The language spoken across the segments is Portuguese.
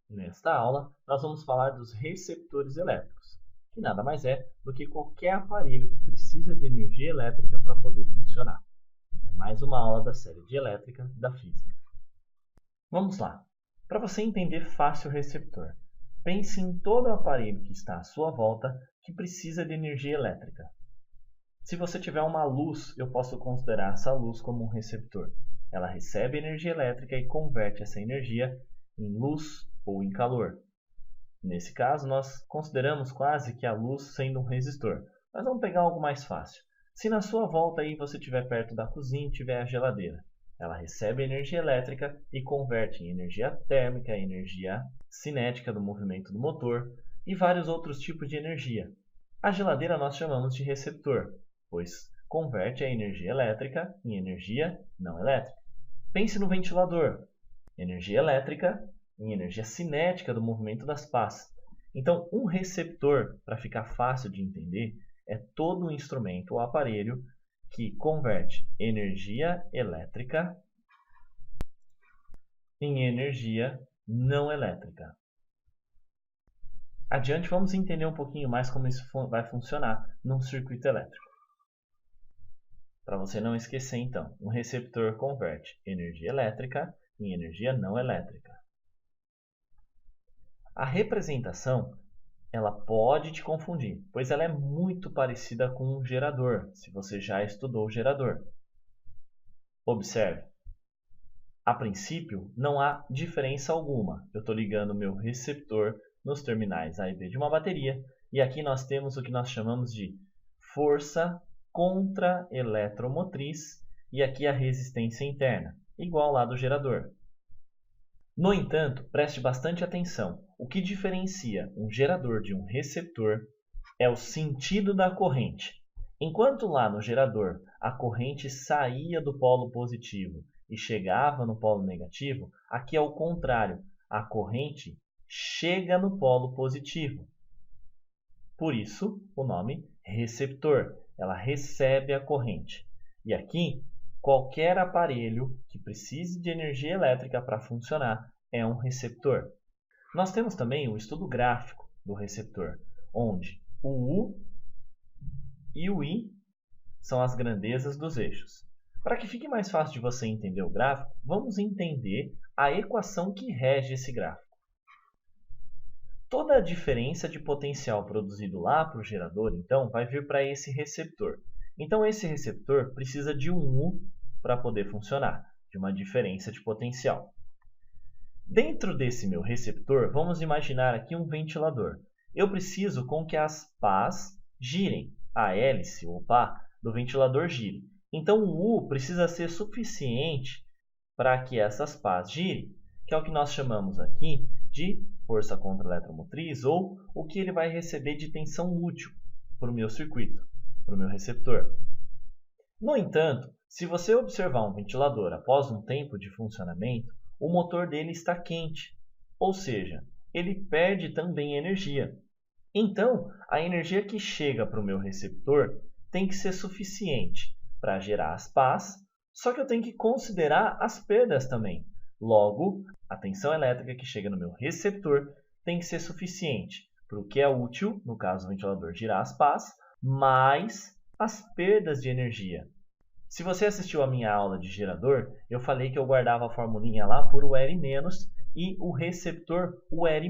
Nesta aula, nós vamos falar dos receptores elétricos, que nada mais é do que qualquer aparelho que precisa de energia elétrica para poder funcionar. É mais uma aula da série de elétrica da física. Vamos lá. Para você entender fácil o receptor, pense em todo o aparelho que está à sua volta que precisa de energia elétrica. Se você tiver uma luz, eu posso considerar essa luz como um receptor. Ela recebe energia elétrica e converte essa energia em luz ou em calor. Nesse caso, nós consideramos quase que a luz sendo um resistor. Mas vamos pegar algo mais fácil. Se na sua volta aí você estiver perto da cozinha e tiver a geladeira, ela recebe energia elétrica e converte em energia térmica, energia cinética do movimento do motor e vários outros tipos de energia. A geladeira nós chamamos de receptor, pois converte a energia elétrica em energia não elétrica. Pense no ventilador, energia elétrica em energia cinética do movimento das pás. Então, um receptor, para ficar fácil de entender, é todo um instrumento ou aparelho que converte energia elétrica em energia não elétrica. Adiante, vamos entender um pouquinho mais como isso vai funcionar num circuito elétrico. Para você não esquecer, então, um receptor converte energia elétrica em energia não elétrica. A representação ela pode te confundir, pois ela é muito parecida com um gerador, se você já estudou o gerador. Observe, a princípio não há diferença alguma. Eu estou ligando meu receptor nos terminais A e B de uma bateria, e aqui nós temos o que nós chamamos de força contra-eletromotriz, e aqui a resistência interna, igual lá do gerador. No entanto, preste bastante atenção. O que diferencia um gerador de um receptor é o sentido da corrente. Enquanto lá no gerador a corrente saía do polo positivo e chegava no polo negativo, aqui é o contrário. A corrente chega no polo positivo. Por isso, o nome receptor. Ela recebe a corrente. E aqui, qualquer aparelho que precise de energia elétrica para funcionar é um receptor. Nós temos também o estudo gráfico do receptor, onde o U e o I são as grandezas dos eixos. Para que fique mais fácil de você entender o gráfico, vamos entender a equação que rege esse gráfico. Toda a diferença de potencial produzido lá para o gerador, então, vai vir para esse receptor. Então, esse receptor precisa de um U para poder funcionar, de uma diferença de potencial. Dentro desse meu receptor, vamos imaginar aqui um ventilador. Eu preciso com que as pás girem, a hélice ou pá do ventilador gire. Então, o U precisa ser suficiente para que essas pás girem, que é o que nós chamamos aqui de força contra-eletromotriz, ou o que ele vai receber de tensão útil para o meu circuito, para o meu receptor. No entanto, se você observar um ventilador após um tempo de funcionamento, o motor dele está quente, ou seja, ele perde também energia. Então, a energia que chega para o meu receptor tem que ser suficiente para gerar as pás, só que eu tenho que considerar as perdas também. Logo, a tensão elétrica que chega no meu receptor tem que ser suficiente para o que é útil, no caso do ventilador girar as pás, mais as perdas de energia. Se você assistiu a minha aula de gerador, eu falei que eu guardava a formulinha lá por o R- e o receptor o R+,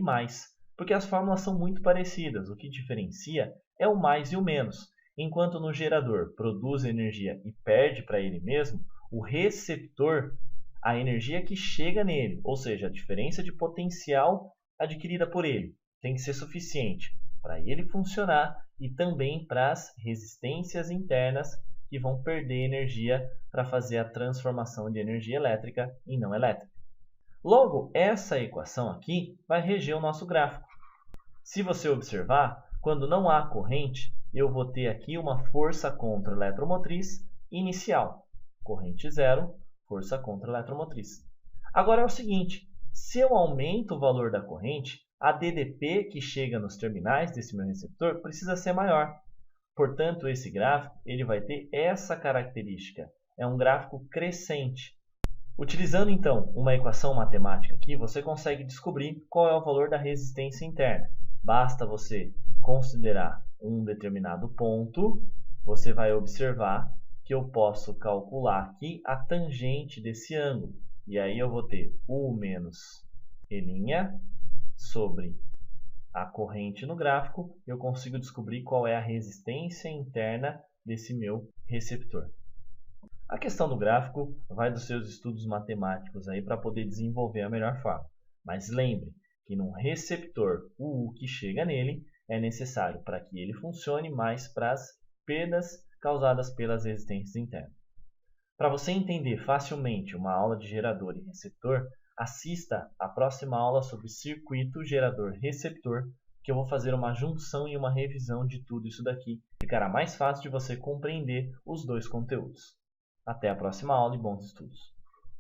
porque as fórmulas são muito parecidas. O que diferencia é o mais e o menos. Enquanto no gerador produz energia e perde para ele mesmo, o receptor, a energia que chega nele, ou seja, a diferença de potencial adquirida por ele, tem que ser suficiente para ele funcionar e também para as resistências internas que vão perder energia para fazer a transformação de energia elétrica em não elétrica. Logo, essa equação aqui vai reger o nosso gráfico. Se você observar, quando não há corrente, eu vou ter aqui uma força contra-eletromotriz inicial. Corrente zero, força contra-eletromotriz. Agora é o seguinte, se eu aumento o valor da corrente, a DDP que chega nos terminais desse meu receptor precisa ser maior. Portanto, esse gráfico ele vai ter essa característica. É um gráfico crescente. Utilizando então uma equação matemática aqui, você consegue descobrir qual é o valor da resistência interna. Basta você considerar um determinado ponto, você vai observar que eu posso calcular aqui a tangente desse ângulo. E aí eu vou ter U menos E' sobre a corrente no gráfico, eu consigo descobrir qual é a resistência interna desse meu receptor. A questão do gráfico vai dos seus estudos matemáticos aí para poder desenvolver a melhor forma. Mas lembre que num receptor, o U que chega nele é necessário para que ele funcione mais para as perdas causadas pelas resistências internas. Para você entender facilmente uma aula de gerador e receptor, assista à próxima aula sobre circuito gerador-receptor, que eu vou fazer uma junção e uma revisão de tudo isso daqui. Ficará mais fácil de você compreender os dois conteúdos. Até a próxima aula e bons estudos!